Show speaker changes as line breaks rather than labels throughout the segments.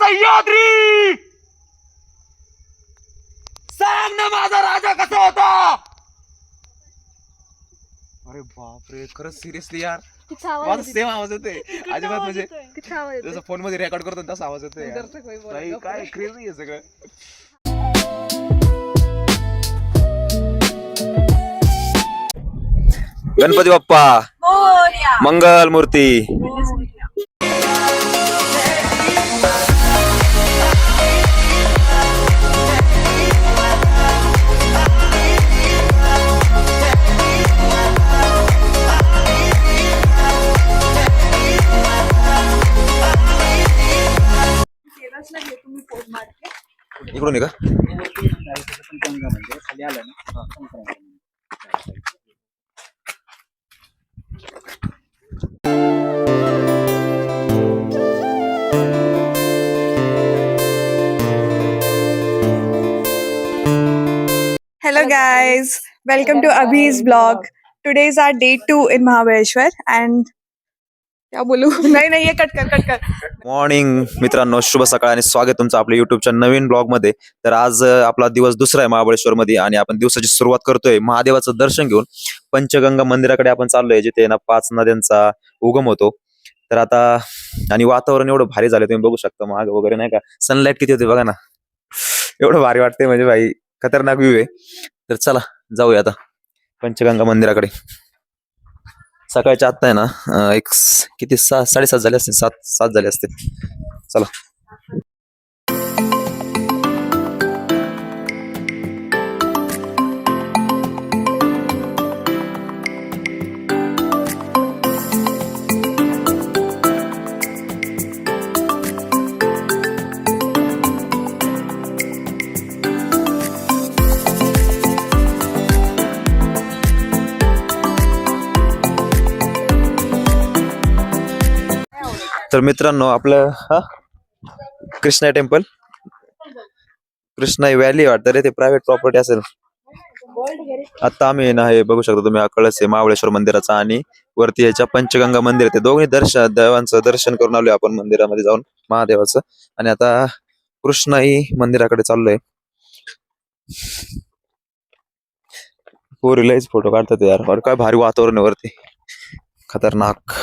सह्याद्री सांग ना माझा राजा कसा होता. अरे बापरे, खरंच सिरियसली यार माझा सेम आवाज येतोय. अजिबात म्हणजे जसं फोन मध्ये रेकॉर्ड करतो तसा आवाज येतोय. काय क्रेझी आहे सगळं. गणपती बाप्पा मंगल मूर्ती. इकडून आहे का?
Hello guys, welcome to Abhi's vlog. Today is our day 2 in Mahabaleshwar and क्या बोलू नाही ये कट कर.
मॉर्निंग मित्रांनो, शुभ सकाळ आणि स्वागत तुमचं आपल्या युट्यूबच्या नवीन ब्लॉग मध्ये. तर आज आपला दिवस दुसरा आहे महाबळेश्वर मध्ये आणि आपण दिवसाची सुरुवात करतोय महादेवाचं दर्शन घेऊन. पंचगंगा मंदिराकडे आपण चाललोय, जिथे ना 5 नद्यांचा उगम होतो. तर आता आणि वातावरण एवढं भारी झालं, तुम्ही बघू शकता माग वगैरे नाही का, सनलाईट किती होते बघा ना, एवढं भारी वाटतंय म्हणजे भाई खतरनाक व्ह्यू आहे. तर चला जाऊया आता पंचगंगा मंदिराकडे. सकाळच्या आत्ता आहे ना एक किती 6:30 झाले असते, 7 झाले असते. चला तर मित्रांनो, आपलं कृष्णा टेम्पल, कृष्णा व्हॅली वाटतं रे, ते प्रायव्हेट प्रॉपर्टी असेल. आता आम्ही ना हे बघू शकतो तुम्ही, हा कळस आहे महाबळेश्वर मंदिराचा आणि वरती याच्या पंचगंगा मंदिर. ते दोन्ही देवांचं दर्शन करून आलोय आपण मंदिरामध्ये जाऊन महादेवाचं. आणि आता कृष्णाई मंदिराकडे चाललोय. पोरीलाच फोटो काढतात यार, और काय भारी वातावरण आहे वरती, खतरनाक.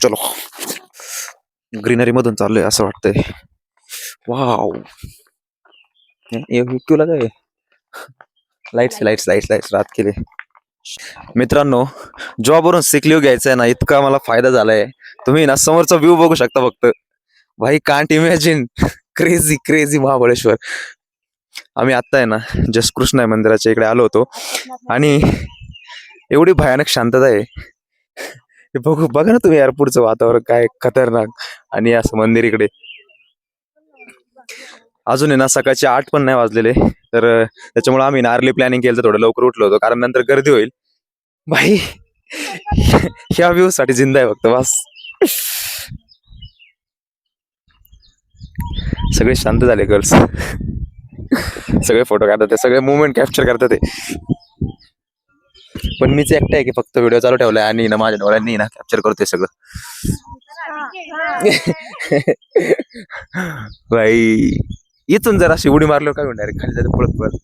चलो ग्रीनरी मधून चाललोय असं वाटतंय. वाव, क्यूला काय लाईट्स रात केले. मित्रांनो, जॉबवरून सिक लीव्ह घ्यायचंय ना, इतका मला फायदा झालाय. तुम्ही ना समोरचा व्ह्यू बघू शकता फक्त, भाई कांट इमॅजिन. क्रेझी महाबळेश्वर. आम्ही आता आहे ना जस्ट कृष्णा मंदिराच्या इकडे आलो होतो आणि एवढी भयानक शांतता आहे. बघा ना तुम्ही यार, पुढचं वातावरण काय खतरनाक. आणि असं मंदिर इकडे अजून आहे ना सकाळचे 8 पण नाही वाजलेले. तर त्याच्यामुळे आम्ही ना अर्ली प्लॅनिंग केलं, थोडं लवकर उठलो होतो, कारण नंतर गर्दी होईल. भाई ह्या व्ह्यू साठी जिंदा आहे फक्त बस. सगळे शांत झाले गर्ल्स, सगळे फोटो काढतात, सगळे मुवमेंट कॅप्चर करतात. पण मीच एकटा आहे की फक्त व्हिडिओ चालू ठेवलाय आणि ना माझ्या डोळ्यांनी ना कॅप्चर करतोय सगळं. भाई इथून जर अशी उडी मारलो काय होणार, खाली जाते पळत.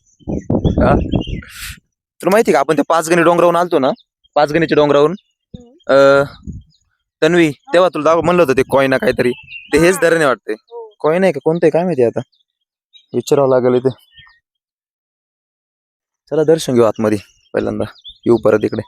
तुला माहिती का, आपण ते 5 गणी डोंगरावरून आलतो ना, 5 गणीच्या डोंगरावरून तन्वी, तेव्हा तुला म्हणलं होतं ते कॉईना काहीतरी, ते हेच धरणे वाटते. कॉईन आहे का कोणते काय माहिती, आता विचारावं लागेल इथे. चला दर्शन घेऊ आतमध्ये, पहिल्यांदा येऊ परत इकडे.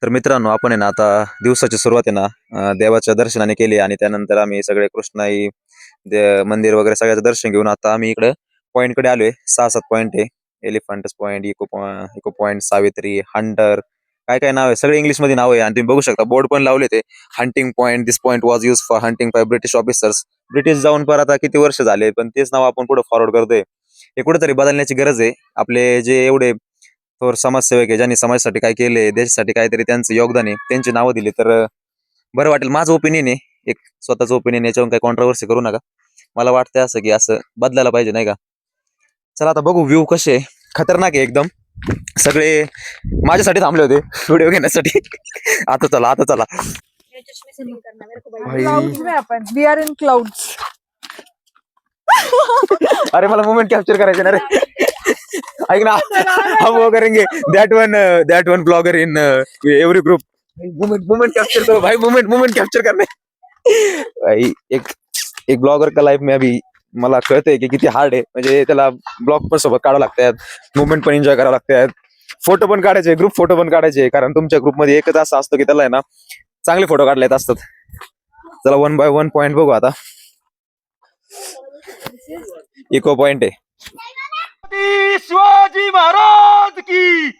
तर मित्रांनो, आपण आहे ना आता दिवसाची सुरुवात आहे ना देवाच्या दर्शनाने केली आणि त्यानंतर आम्ही सगळे कृष्णाई मंदिर वगैरे सगळ्याचं दर्शन घेऊन आता आम्ही इकडे पॉइंट कडे आलोय. 6-7 पॉइंट आहे. Elephants point, echo point, Savitri, hunter, काय काय नाव आहे, सगळे इंग्लिश मध्ये नाव आहे. आणि तुम्ही बघू शकता बोर्ड पण लावले ते, hunting point, this point was use for hunting by British officers. British जाऊन पर आता किती वर्ष झाले, पण तेच नाव आपण पुढे फॉरवर्ड करतोय. हे कुठेतरी बदलण्याची गरज आहे. आपले जे एवढे थोर समाजसेवक आहे, ज्यांनी समाजासाठी काय केले, देशासाठी काहीतरी त्यांचं योगदान आहे, त्यांची नावं दिली तर बरं वाटेल. माझं ओपिनियन आहे, एक स्वतःचं ओपिनियन, याच्यावर काही कॉन्ट्रोवर्सी करू नका. मला वाटतं असं की असं बदलायला पाहिजे नाही का. चला आता बघू व्ह्यू कसे, खतरनाक आहे एकदम. सगळे माझ्यासाठी थांबले होते व्हिडिओ घेण्यासाठी. आता चला आता चला भाई.
क्लाउड्स में आपण वी आर इन क्लाउड्स.
अरे मला मोमेंट कॅप्चर करायचे ना रे. ऐक ना, हम वो करेंगे that one blogger in every group. Moment capture करो भाई, मोमेंट कॅप्चर करने भाई. एक ब्लॉगर का लाईफ में अभी मला कळतंय की किती हार्ड आहे. म्हणजे त्याला ब्लॉग पण सोबत काढावं लागतात, मुवमेंट पण एन्जॉय करावं लागतात, फोटो पण काढायचे, ग्रुप फोटो पण काढायचे. कारण तुमच्या ग्रुपमध्ये एकच असं असतं की त्याला आहे ना चांगले फोटो काढले असतात. चला 1 by 1 पॉइंट बघू आता. इको पॉइंट आहे शिवाजी महाराज की.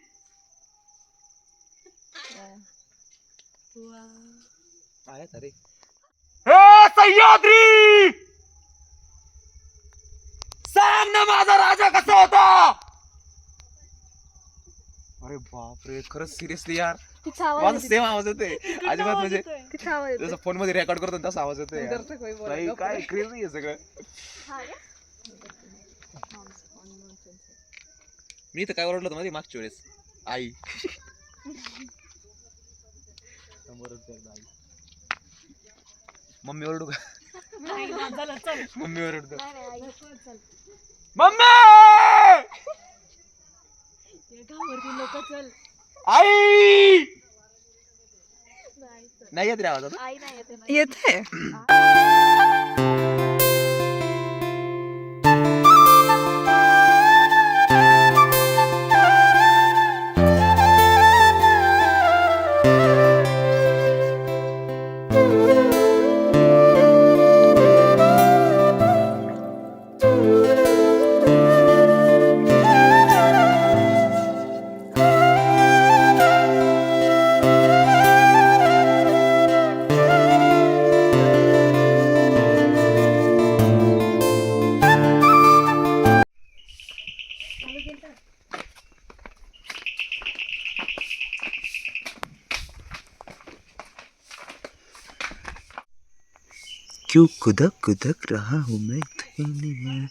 सह्याद्री सांग ना माझा राजा कसा होता. अरे बापरे, खरंच सिरियसली यार माझा सेम आवाज येतोय. अजिबात म्हणजे जसं फोन मध्ये रेकॉर्ड करतो तसा आवाज येतोय. काय क्रेझी आहे सगळं. मी तर काय ओरडलो होतो माहिती मागच्या वेळेस, आई. मम्मी ओरडू का? मम्मी ओरडतो. मम्मी आई नाही येत रे आवाज आता.
येते.
क्यों खुदक खुदक रहा हूँ मैं धीरे में.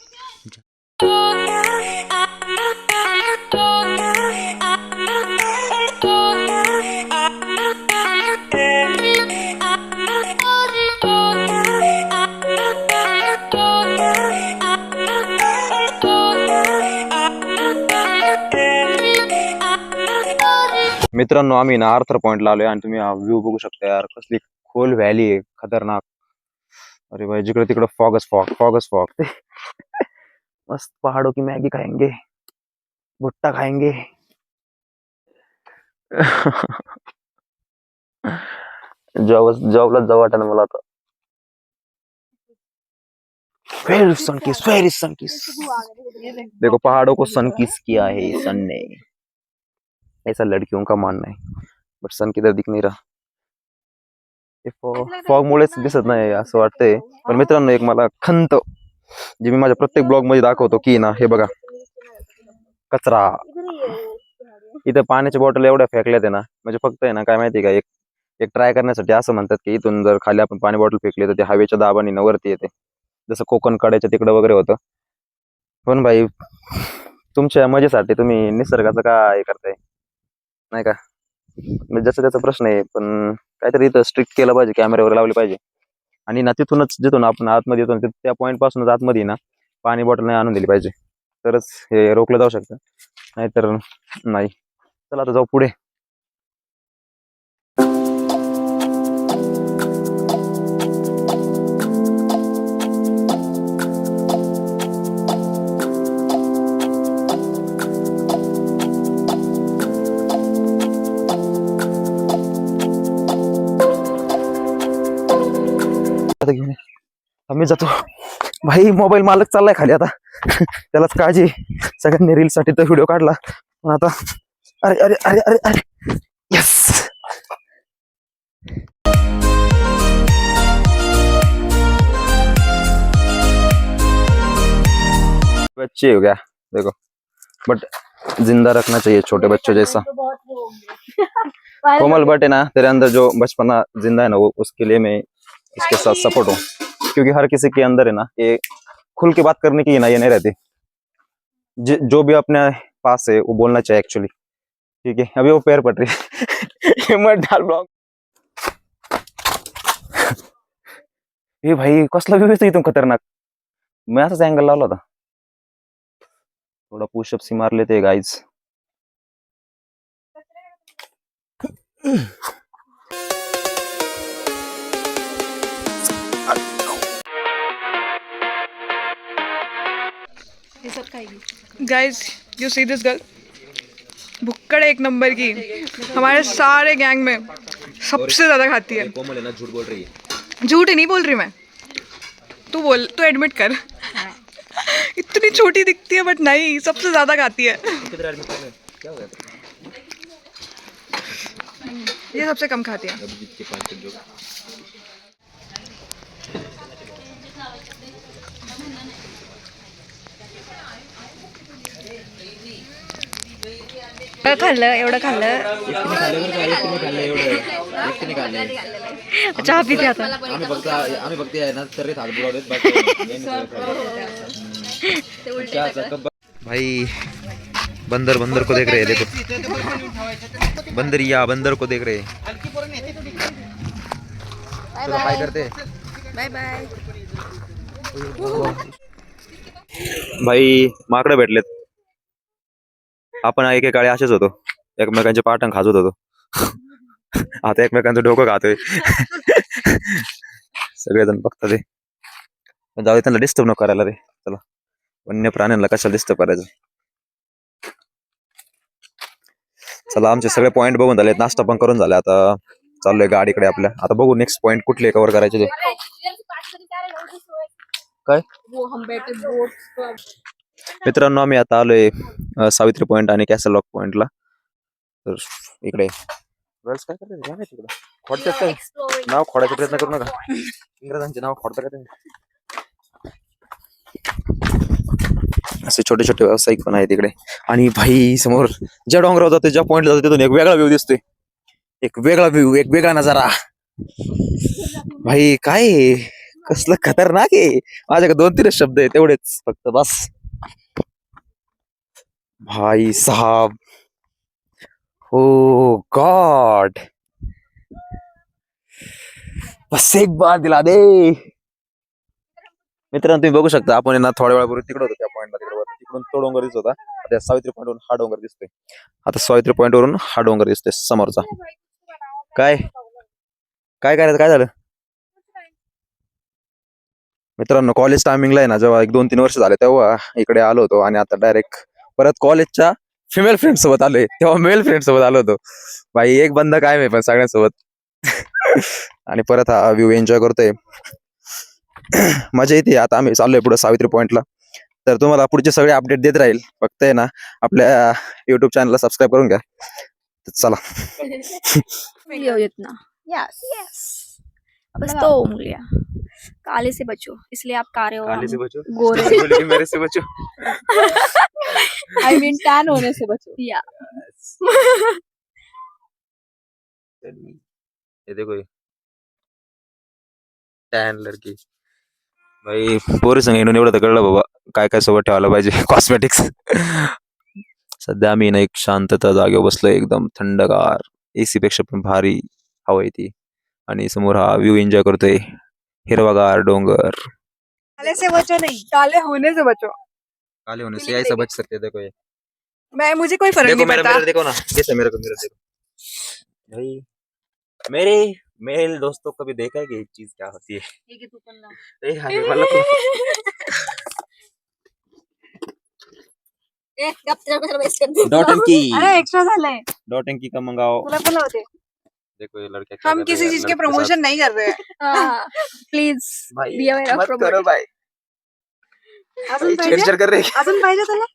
मित्रांनो, आम्ही ना आर्थर पॉइंटला आलोय आणि तुम्ही हा व्ह्यू बघू शकता यार. कसली खोल व्हॅली आहे, खतरनाक. अरे भाई, जिकडे तिकडे फॉगच फॉग. मस्त पहाड़ों की मैगी खाएंगे, भुट्टा खाएंगे. जॉबला जाऊ वाटत मला आता. वेरी सनकिस. देखो पहाड़ों को सनकिस किया है सन ने, ऐसा लड़कियों का मानना है. बट सन किधर दिख नाही रहा. फॉग मुळेच दिसत नाही असं वाटतंय. पण मित्रांनो, एक मला खंत जी मी माझ्या प्रत्येक ब्लॉग मध्ये दाखवतो की ना, हे बघा कचरा. इथे पाण्याच्या बॉटल एवढ्या फेकल्यात आहे ना, म्हणजे फक्त आहे ना काय माहिती का, एक ट्राय करण्यासाठी. असं म्हणतात की इथून जर खाली आपण पाणी बॉटल फेकली तर ते हवेच्या दाबाने ना वरती येते, जसं कोकण कड्याच्या तिकडं वगैरे होतं. पण भाई, तुमच्या मजेसाठी तुम्ही निसर्गाचं काय करताय नाही का. म्हणजे जसं त्याचा प्रश्न आहे, पण काहीतरी इथं स्ट्रिक्ट केलं पाहिजे, कॅमेरे वगैरे लावले पाहिजे. आणि ना तिथूनच जिथून आपण आतमध्ये येतो त्या पॉईंट पासूनच आतमध्ये ना पाणी बॉटल नाही आणून दिली पाहिजे, तरच हे रोखलं जाऊ शकतं, नाहीतर नाही. चला आता जाऊ पुढे. आम्ही जातो भाई. मोबाईल मालक चाललाय खाली आता, त्यालाच काळजी. सगळ्यांनी रील साठी तर व्हिडिओ काढला, पण आता अरे अरे अरे अरे अरे यस. बच्चे हो गया देखो, बट जिंदा रखना चाहिए छोटे बच्चों जैसा। कोमल बट है ना, तेरे अंदर जो बचपना जिंदा है ना, वो उसके लिए मैं उसके साथ सपोर्ट हूँ। क्योंकि हर किसी के अंदर है ना ये खुल के बात करने की ना ये नहीं रहती। जो भी अपने पास है वो बोलना चाहिए एक्चुअली। ठीक है, अभी वो पैर पट रही है ये मत डाल ब्लॉग। ये भाई कसला व्यू तुम खतरनाक। मैं असाच अँगल लावला होता। थोड़ा पुशअप सी मार लेते guys.
Guys you see this girl, भुक्कड़ एक नंबर की, हमारे सारे गैंग में सबसे ज्यादा खाती है।
कोमल है ना, झूठ बोल रही है।
झूठ ही नहीं बोल रही मैं, तू बोल, तू एडमिट कर। इतनी छोटी दिखती है बट नहीं, सबसे ज्यादा खाती है।
क्या हो गया?
ये सबसे कम खाती है।
खाल्लं एवढं खाल्लं. चहा पिते आता.
आम्ही फक्त आहे ना तरी हात बुडवलेत. भाई बंदर बंदर को देख रहे हैं, देखो बंदरिया बंदर को देख रहे हैं। चलो बाय करते,
बाय बाय.
भाई माकडं भेटलेत. आपण एकेकाळी असेच होतो, एकमेकांचे पाटण खाजवत होतो. आता एकमेकांचं डोकं खातोय. सगळेजण बघतात ते. जाऊ दे, त्यांना डिस्टर्ब नको करायला रे. चला, वन्य प्राण्यांना कशाला डिस्टर्ब करायचं. चला, आमचे सगळे पॉइंट बघून झाले, नाश्ता पण करून झाले. आता चाललोय गाडीकडे आपल्या. आता बघू नेक्स्ट पॉइंट कुठले कव्हर करायचे ते. काय मित्रांनो, आम्ही आता आलोय सावित्री पॉइंट आणि कॅसल लॉक पॉइंटला. तर इकडे गर्ल्स काय करतात काय माहिती, इकडे खोडतात काय, नाव खोडायचा प्रयत्न करू नका. इंग्रजांचे नाव खोडतात काय. असे छोटे छोटे व्यावसायिक पण आहेत इकडे. आणि भाई समोर ज्या डोंगरावर जातो, ज्या पॉइंटला जातो, तिथून एक वेगळा व्ह्यू दिसतोय. एक वेगळा व्ह्यू, एक वेगळा नजारा. भाई काय कसलं खतरनाक आहे. माझ्याकडे 2-3 शब्द आहे तेवढेच फक्त, बस. भाई साहब, ओ गॉड, बस एक बार दिला दे. मित्रांनो, तुम्ही बघू शकता, आपण ना थोड्या वेळापूर्वी तिकडे होतो त्या पॉइंटला. तिकडून तो डोंगर दिसत होता. आता सावित्री पॉइंट वरून हा डोंगर दिसतोय. आता सावित्री पॉइंट वरून हा डोंगर दिसतोय समोरचा. काय काय करायचं, काय झालं मित्रांनो? कॉलेज टायमिंगला आहे ना, जेव्हा 1-2-3 वर्ष झाले तेव्हा इकडे आलो होतो. आणि आता डायरेक्ट परत कॉलेजच्या फिमेल फ्रेंड सोबत आलोय. तेव्हा मेल फ्रेंड सोबत आलो होतो. भाई एक बंद काय नाही पण सगळ्यांसोबत. आणि परत हा व्ह्यू एन्जॉय करतोय. मजा येते. आता आम्ही चाललोय पुढे सावित्री पॉइंटला. तर तुम्हाला पुढचे सगळे अपडेट देत राहील. फक्त आहे ना आपल्या युट्यूब चॅनलला सबस्क्राईब करून घ्या. चला.
यस बस तो उंगलियां. काले से बचो, इसलिए आप काले हो.
काले से बचो,
गोरे.
मेरे से बचो.
आई मीन टैन होने से बचो. या
ये देखो, ये टॅन लड़की. भाई पोरी संग येऊन एवढं तर कळलं बाबा काय काय सोबत ठेवायला पाहिजे. कॉस्मेटिक्स. सध्या आम्ही ना एक शांतता जागेवर बसलोय, एकदम थंडगार, एसी पेक्षा पण भारी हवा येते. आणि समोर हा व्ह्यू एन्जॉय करतोय, हिरवागार डोंगर.
काले से बचो नहीं, काले होने से बचो.
काले होने से ऐसा बच सकते, देखो ये.
मुझे कोई फर्क
देखो
नहीं
मेरा
पड़ता.
मिरर देखो ना, कैसे मेरे को मिरर देखो भाई. मेरे मेल दोस्तों को भी देखा है कि ये चीज क्या होती है. वाला तो डॉटंकी.
अरे एक्स्ट्रा झालंय.
डॉटंकी का मंगाओ.
तुला पण होते.
देखो ये लड़के क्या
हम
कर रहे
किसी
हैं
चीज के
लड़के के
प्रमोशन नहीं कर रहे हैं.
प्लीज
भाई,
बी अवेअर ऑफ
मत करो भाई.
अजून
छेड़छाड़
पाहिजे,
कर रहे हैं.
अजून पाहिजे तुला.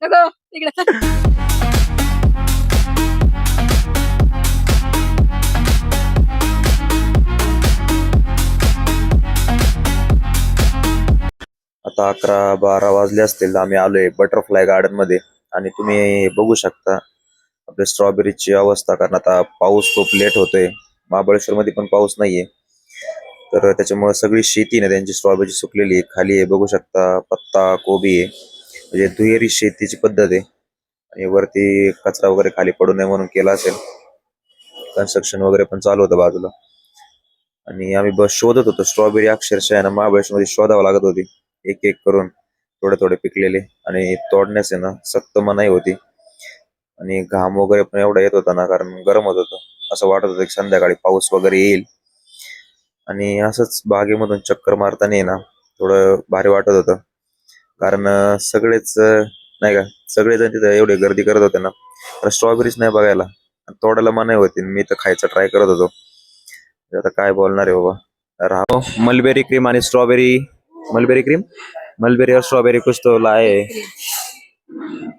आता 11-12 वाजले असतील. आम्ही आलोय बटरफ्लाय गार्डन मध्ये. आणि तुम्ही बघू शकता आपल्या स्ट्रॉबेरीची अवस्था, कारण आता पाऊस खूप लेट होतोय. महाबळेश्वर मध्ये पण पाऊस नाहीये, तर त्याच्यामुळे सगळी शेती ना त्यांची स्ट्रॉबेरी सुकलेली आहे. खाली आहे बघू शकता, पत्ता कोबी आहे, म्हणजे दुहेरी शेतीची पद्धत आहे. आणि वरती कचरा वगैरे खाली पडू नये म्हणून केला असेल. कन्स्ट्रक्शन वगैरे पण चालू होतं बाजूला. आणि आम्ही बस शोधत होतो स्ट्रॉबेरी, अक्षरशः आहे ना महाबळेश्वर मध्ये शोधावं लागत होती, एक एक करून थोडे थोडे पिकलेले. आणि तोडण्यास आहे ना सक्त मनाई होती. आणि घाम वगैरे पण एवढा येत होता ना, कारण गरम होत होतं. असं वाटत होतं की संध्याकाळी पाऊस वगैरे येईल. आणि असंच बागेमधून चक्कर मारताना आहे ना थोडं भारी वाटत होतं, कारण सगळेच नाही का, सगळेजण तिथे एवढे गर्दी करत होते ना, तर स्ट्रॉबेरीज नाही बघायला आणि तोडायला मनाई होती. मी तर खायचा ट्राय करत होतो. आता काय बोलणार आहे बाबा. राहो मलबेरी क्रीम आणि स्ट्रॉबेरी, मलबेरी क्रीम, मलबेरी और स्ट्रॉबेरी कुछ तो लाए,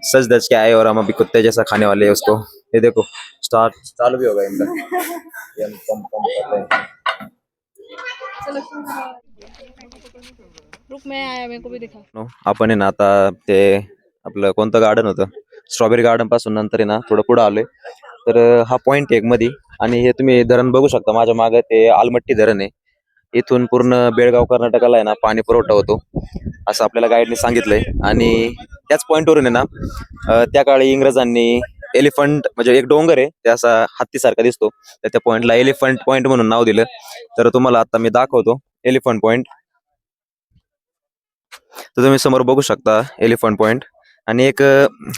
सच दच के आए और हम अभी कुत्ते जैसा खाने वाले हैं उसको. ये देखो स्टार्ट चालू भी होगा इनका. ये हम कम कर रहे हैं.
रुक मैं आया, मेरे को भी दिखा.
आपण आहे ना आता ते आपलं कोणतं गार्डन होतं, स्ट्रॉबेरी गार्डन पासून नंतर आहे ना थोडं पुढे आलोय. तर हा पॉइंट एक मध्ये, आणि हे तुम्ही धरण बघू शकता माझ्या मागे, ते आलमट्टी धरण आहे. इथून पूर्ण बेळगाव कर्नाटकाला आहे ना पाणी पुरवठा होतो, असं आपल्याला गाईडने सांगितलंय. आणि त्याच पॉइंटवरून आहे ना त्या काळी इंग्रजांनी एलिफंट, म्हणजे एक डोंगर आहे ते असा हत्तीसारखा दिसतो, तर त्या पॉइंटला एलिफंट पॉइंट म्हणून नाव दिलं. तर तुम्हाला आता मी दाखवतो एलिफंट पॉइंट. तर तुम्ही समोर बघू शकता एलिफंट पॉइंट. आणि एक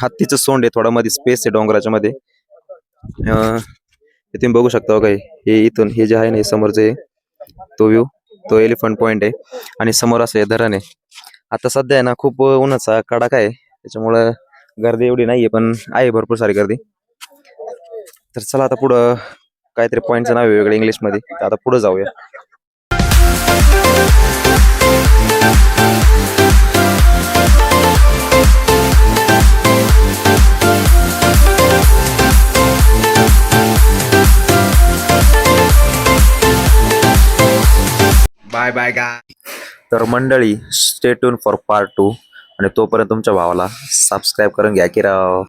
हत्तीचं सोंड आहे, थोडा मध्ये स्पेस आहे डोंगराच्या मध्ये. हे तुम्ही बघू शकता बघा, हे इथून हे जे आहे ना समोरचे तो व्ह्यू, तो एलिफंट पॉइंट आहे. आणि समोर असं हे धरण आहे. आता सध्या आहे ना खूप उन्हाचा कडाका आहे, त्याच्यामुळं गर्दी एवढी नाहीये, पण आहे भरपूर सारी गर्दी. तर चला आता पुढं काहीतरी पॉइंटचं नाव आहे वेगळं इंग्लिश मध्ये, तर आता पुढे जाऊया.
बाय बाय गाय.
तर मंडळी स्टे ट्यून फॉर पार्ट 2, आणि तोपर्यंत तुमच्या भावाला सबस्क्राईब करून घ्या की राव.